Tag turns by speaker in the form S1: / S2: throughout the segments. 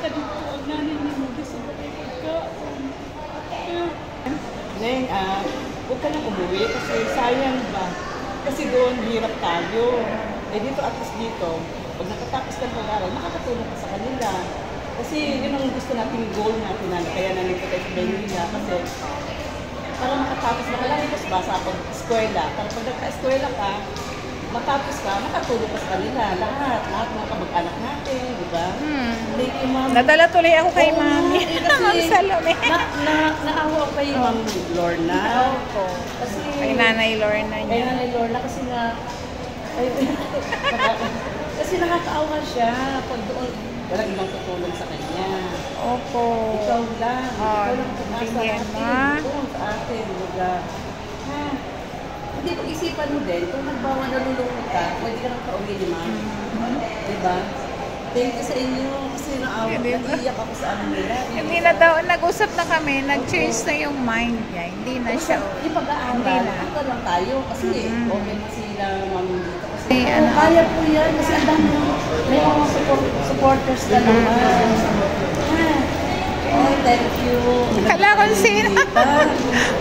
S1: ka dito. Ang nanay ni mo, gusto ko kayo pagkaon. Neng, huwag ka nang umuwi kasi sayang ba? Kasi doon, hirap tayo. Eh dito, at least dito, pag nakatapos ka ng pag-aaral, makakatulong ka sa kanila. Kasi yun ang gusto nating goal natin na kaya nandito tayo sa Maynila. Kasi para makatapos na kalangos ba sa pag-eskwela. Para pag nagka-eskwela ka, matapos ka, makatulong ka sa kanila. Lahat mga kamag-anak natin, di ba? Thank you, Ma'am.
S2: Nadala tuloy ako kay Mami. Ma'am Salome.
S1: Naawa ko kay Ma'am Lorna.
S2: Opo.
S1: Kasi,
S2: Kay Nanay Lorna niya.
S1: kay Nanay Lorna kasi kasi nakakaawa siya. Pag doon, walang ibang tutulong sa kanya.
S2: Opo.
S1: Ikaw lang. Ikaw lang tumasa
S2: Ma.
S1: Tulong sa atin. Diba? Ha? Hindi, pag-isipan mo din, kung nagbawa nalulungkot ka, pwede ka nang pauwi ni Ma'am. Diba? Thank you sa inyo. Kasi naawa, nag-iiyak ako sa amin nila.
S2: Hindi na daw, nag-usap na kami, nag-change na yung mind niya. Hindi na siya.
S1: Yung pag-aaral,
S2: Hindi na.
S1: ito lang tayo. Kasi okay na sila, Ma'am, dito. Kasi
S2: ano,
S1: kaya po yan. Kasi ang dami may mga supporters ka naman. Oh, thank you.
S2: Kala ko sino.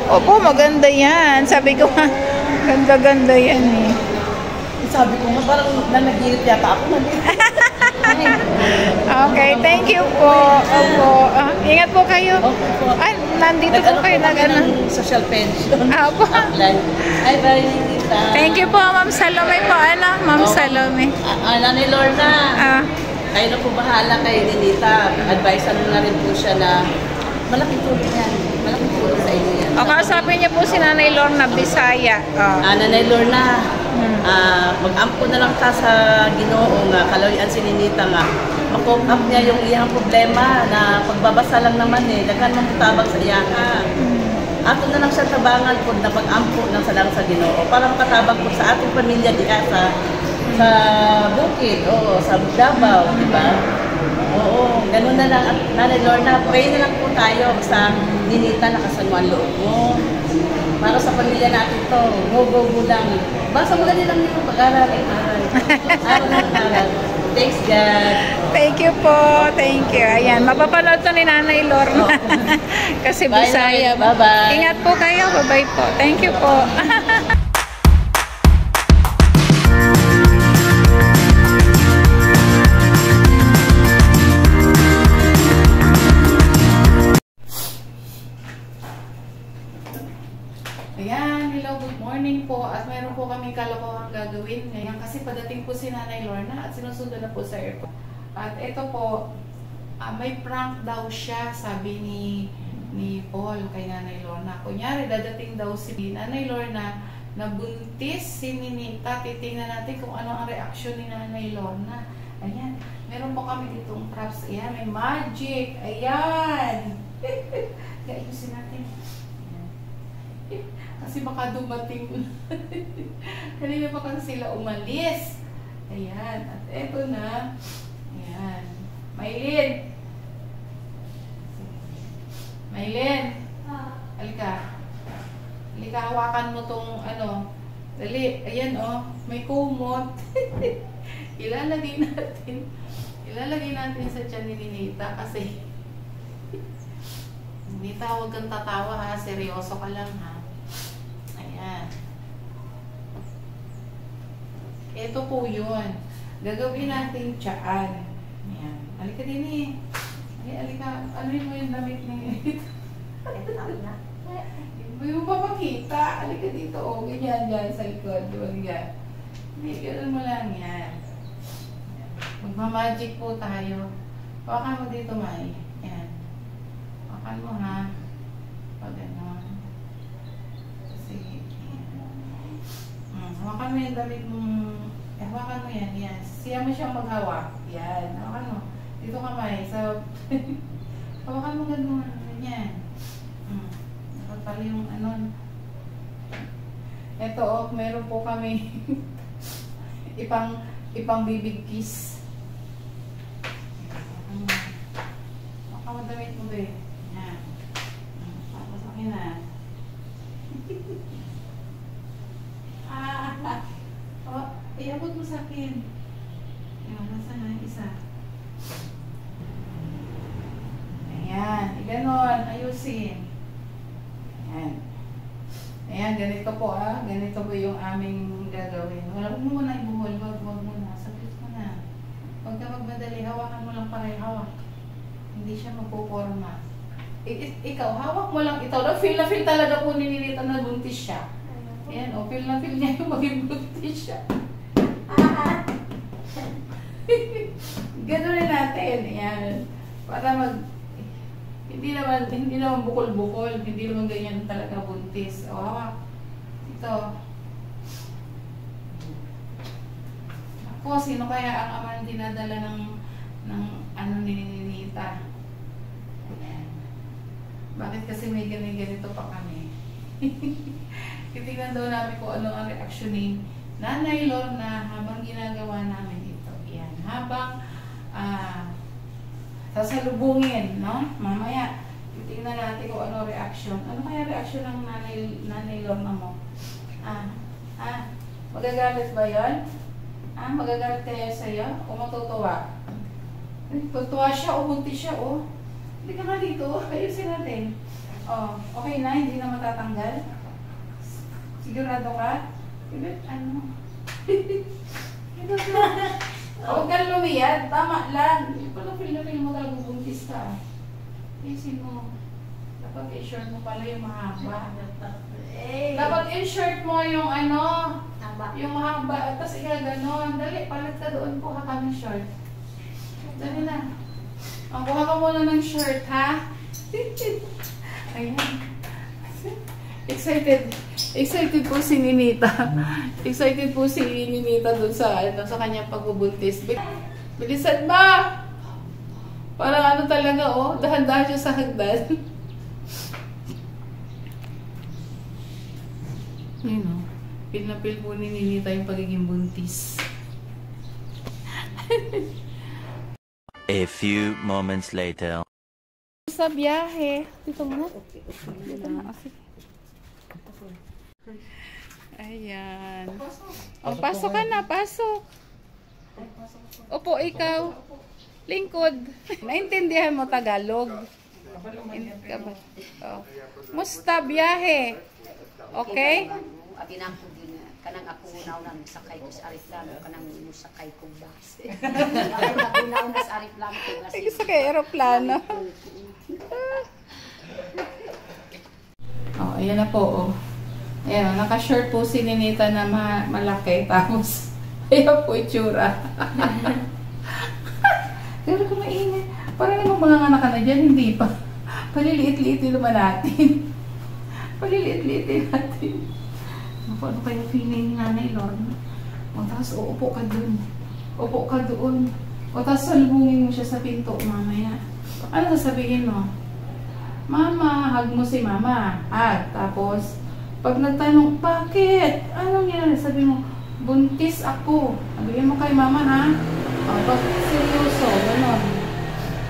S2: Opo, maganda yan. Sabi ko, ganda-ganda yan eh.
S1: Sabi ko nga, parang nanaginip yata ako.
S2: Okay, thank you po. Opo. Ingat po kayo. Ay, nandito po kayo nag-ano.
S1: Social pension.
S2: Opo.
S1: Ay, bye, Nita.
S2: Thank you po, Ma'am Salome po. Ano, Ma'am Salome.
S1: Nanay Lorna. Kayo na po bahala kay Ninita. Advisean mo na rin po siya na malaking tulong yan. Malaking tulong sa inyo yan.
S2: O, kausapin niyo po si Nanay Lorna, Bisaya.
S1: Nanay Lorna, mag-ampo na lang ka sa Ginoo nga, kalawian si Ninita nga. Mag-cope up niya yung iyang problema na pagbabasa lang naman eh. Daghan mong tabag sa iyaha. Ato na lang siya tabangan po na pag-ampo ng salang sa Ginoo para makatabag po sa ating pamilya diya sa bukid, oo, sa Davao, di ba? Oo, ganun na lang. At Nanay Lorna, pray na lang po tayo sa Ninita na kasanuan loob mo. Para sa pamilya natin to, go lang. Basta mo lang yung pag-aral. Aral. Thanks, God.
S2: Thank you po. Thank you. Ayan, mapapanood to ni Nanay Lorna. Kasi
S1: Bye,
S2: Bisaya.
S1: bye-bye.
S2: Ingat po kayo. Bye-bye po. Thank you po. Ayan, hello, good morning po. At mayroon po kaming kalokohang gagawin ngayon kasi padating po si Nanay Lorna at sinusundan na po sa airport. At ito po, may prank daw siya, sabi ni Paul kay Nanay Lorna. Kunyari, dadating daw si Nanay Lorna na buntis si Ninita. Titingnan natin kung ano ang reaksyon ni Nanay Lorna. Ayan, meron po kami ditong props. Ayan, may magic. Ayan. Ayusin natin. Kasi baka dumating. Kanina pa kasi sila umalis. Ayan. At eto na. Ayan. Maylin. Maylin. Halika. Halika, hawakan mo tong ano. Dali. Ayan oh. May kumot. Ilalagay natin sa tiyan ni Ninita kasi Ninita, huwag kang tatawa ha. Seryoso ka lang ha. Ayan. Ito po yun. Gagawin natin tiyaan. Ayan. Halika din eh. Halika. Ano mo yung damit ni Hindi mo papakita. Halika dito. O, ganyan dyan sa likod. Ganyan. Hindi, ganun mo lang yan. Magmamagic po tayo. Hawakan mo dito, Mai. Ayan. Hawakan mo ha. Pag ganon. Hawakan mo yung damit mong... hawakan mo yan, yan. Siya mo siyang maghawak. Yan, hawakan mo. Dito kamay. So, hawakan mo gano'n. Ganyan. Dapat pala yung ano. Ito, oh, meron po kami ipang bibig kiss. Hawakan mo damit mo, be. Yan. Tapos akin na. Iabot mo sa akin. Ayan, nasa na isa. Ganon, ayusin. Ayan. Ayan, ganito po Ganito po yung aming gagawin. Wala mo muna ibuhol. Wag muna. Sabit mo na. Huwag ka magmadali. Hawakan mo lang para hawak. Hindi siya magpuporma. Ikaw, hawak mo lang ito. Feel na feel talaga po ni Ninita na buntis siya. Ayan, feel na feel niya yung maging buntis siya. Gano'n natin. Ayan. Para hindi naman bukol-bukol. Hindi naman ganyan talaga buntis. O, hawak. Ito. Ako, sino kaya ang ama ng dinadala ng ano ni Ninita? Ayan. Bakit kasi may ganito pa kami? Titignan daw namin kung ano ang reaksyon ni Nanay Lorna habang ginagawa namin ito. Ayan. Habang sasalubungin, no? Mamaya, titignan natin kung ano reaction. Ano kaya reaction ng nanay Lorna mo? Magagalit ba yun? Magagalit kaya sa'yo? O matutuwa? Tutuwa siya o buntis siya, o. Hindi ka nga dito, ayusin natin. Okay na, hindi na matatanggal? Sigurado ka? Ano? Huwag kang lumiyad, tama lang. Pala feel mo talaga buntis ka. Isin mo. Dapat i-short mo pala yung mahaba. Dapat i-short mo yung yung mahaba. Tapos ganon. Dali, palit ka doon. Kuha ka ng short. Dali na. Kuha ka muna ng short, ha? Ayan. Excited po si Ninita. Excited po si Ninita dun sa kanyang pagbubuntis. Bilisan ba? Parang talaga, dahan-dahan siya sa hagdan. Yun, feel na feel po ni Ninita yung pagiging buntis.
S3: A few moments later.
S2: Sa biyahe. Dito muna. Dito na. Ayan. Pasok ka na, pasok. Opo, ikaw. Lingkod. Naintindihan mo Tagalog? Musta biyahe? Okay?
S4: Aginampo din kanang ako unaw sa sakay ko sa aeroplano kanang musakay ko bus. Ako unaw sa aeroplano ko kasi
S2: sakay aeroplano. Ayan na po, Ayan, naka-short po si Ninita na malaki. Tapos, ayan po itsura. Pero kung maingay, parang namang mga anak ka na dyan, hindi pa. Paliliit-liitin naman natin. Paliliit-liitin natin. Ano kaya feeling ni Nanay Lorna? Tapos, uupo ka dun. Upo ka doon. Tapos, salubungin mo siya sa pinto mamaya. Ano sasabihin mo? Mama, hug mo si Mama. Tapos, pag nagtanong, bakit? Anong yan? Sabi mo, buntis ako. Sabihin mo kay Mama, ha? Pag seryoso, gano'n.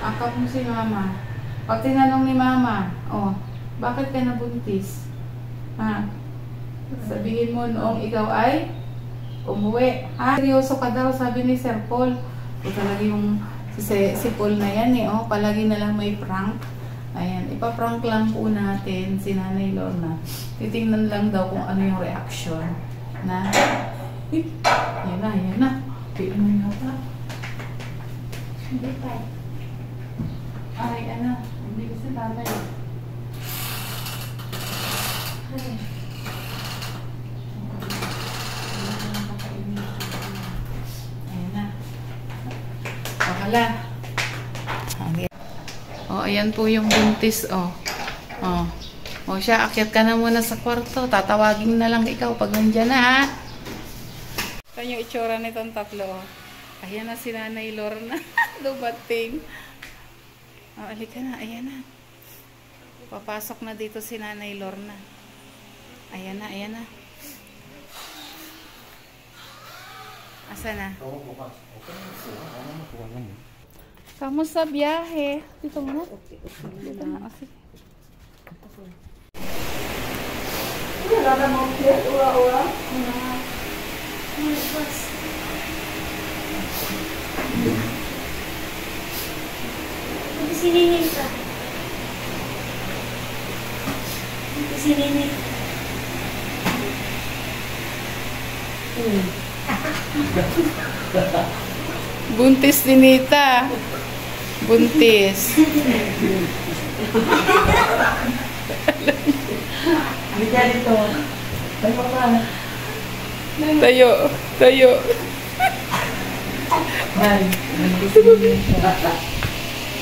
S2: Akap mo si Mama. Pag tinanong ni Mama, bakit ka nabuntis? Sabihin mo noong ikaw ay umuwi. Seryoso ka daw, sabi ni Sir Paul. Talaga yung si Paul na yan, palagi na lang may prank. Ayan, ipaprank lang po natin si Nanay Lorna. Titingnan lang daw kung ano yung reaction. Yan na. Piin mo yung hata. Hindi pa. Hindi kasi tatay. Ayan na. Pakala. Ayan po yung buntis, siya, akyat ka na muna sa kwarto. Tatawagin na lang ikaw pag nandyan na, ha? Ito yung itsura nitong tatlo, Ayan na si Nanay Lorna. Dumating. Alika na, ayan na. Papasok na dito si Nanay Lorna. Ayan na. Asa na? Kamusta biyahe? Dito muna. Dito na. Wala na mo siya. Ura.
S5: Hindi sinihil ka. si Nini.
S2: Buntis ni Nita. Buntis.
S1: Bigyan dito. Tayo pa.
S2: Tayo. Tayo.
S1: Ay,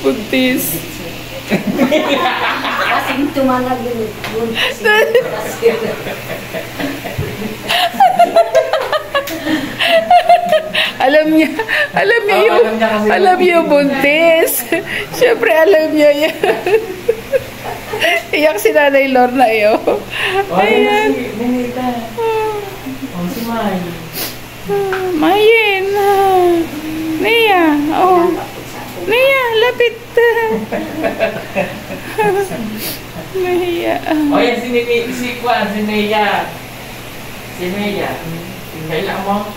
S2: Buntis.
S4: Kasing tumanag yun.
S2: Alam niya yung, alam niya yung buntis. Siyempre alam niya yan. Iyak si Nanay Lorna eh, oh. Ayan.
S1: Si Ninita. Si May.
S2: Mayin. Nia, oh. Nia, lapit. Mahiya.
S6: O yan, si Kwan, si Nea. Si Nea. Kailan mo?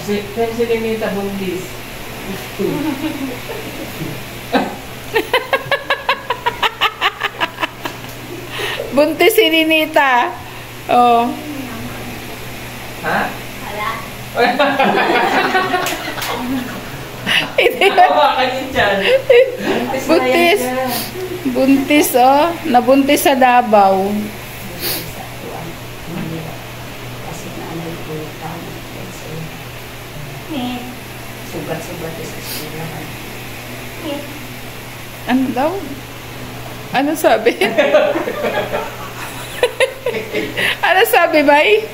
S6: Si Ninita buntis.
S2: Buntis si Ninita. Oh.
S6: Ha?
S5: Wala.
S2: Hindi.
S6: Hawakan yun dyan.
S2: Buntis. Buntis, oh. Nabuntis sa Davao.
S4: Kasi nanay ko tama.
S5: Eh,
S4: Sugat-sugat sa eskwelahan.
S2: Ano daw? Ano sabi? Ano sabi, Bay?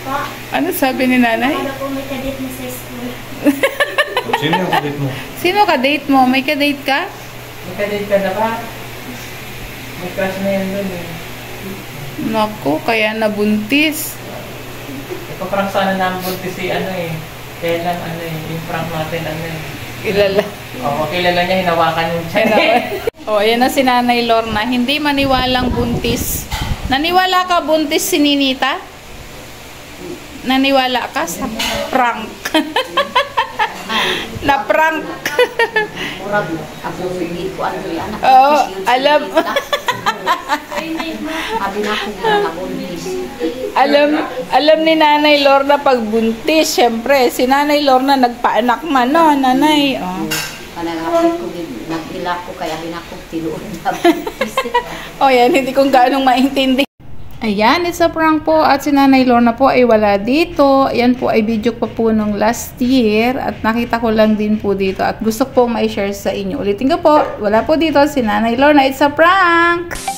S5: pa.
S2: Ano sabi ni nanay?
S5: Akala ko may kadit na sa school.
S7: Sino yung kadate mo?
S2: Sino ka-date mo? May ka-date ka?
S6: May kadate ka na ba? May crush na yan dun eh.
S2: Naku, kaya nabuntis.
S6: Ipaprank sana namin buntis si ano eh. Kailan ano eh, yung prank natin ano eh.
S2: Kilala.
S6: Oo, kilala niya, hinawakan yung chan.
S2: O, ayan na si Nanay Lorna. Hindi maniwalang buntis. Naniwala ka buntis si Ninita? Naniwala ka sa prank. Na prank.
S4: Murag ako hindi ko ano yan.
S2: Oo, alam.
S4: Sabi na ako nakabuntis.
S2: Alam ni Nanay Lorna pag buntis, syempre, si Nanay Lorna nagpaanak man, no, nanay. Oh.
S4: Panagapit ko, nagila ko kaya hinakog tinuod na buntis.
S2: O yan, hindi kong gaanong maintindi. Ayan, it's a prank po at si Nanay Lorna po ay wala dito. Ayan po ay video pa po nung last year at nakita ko lang din po dito at gusto po ma-share sa inyo. Ulitin ko po, wala po dito si Nanay Lorna. It's a prank!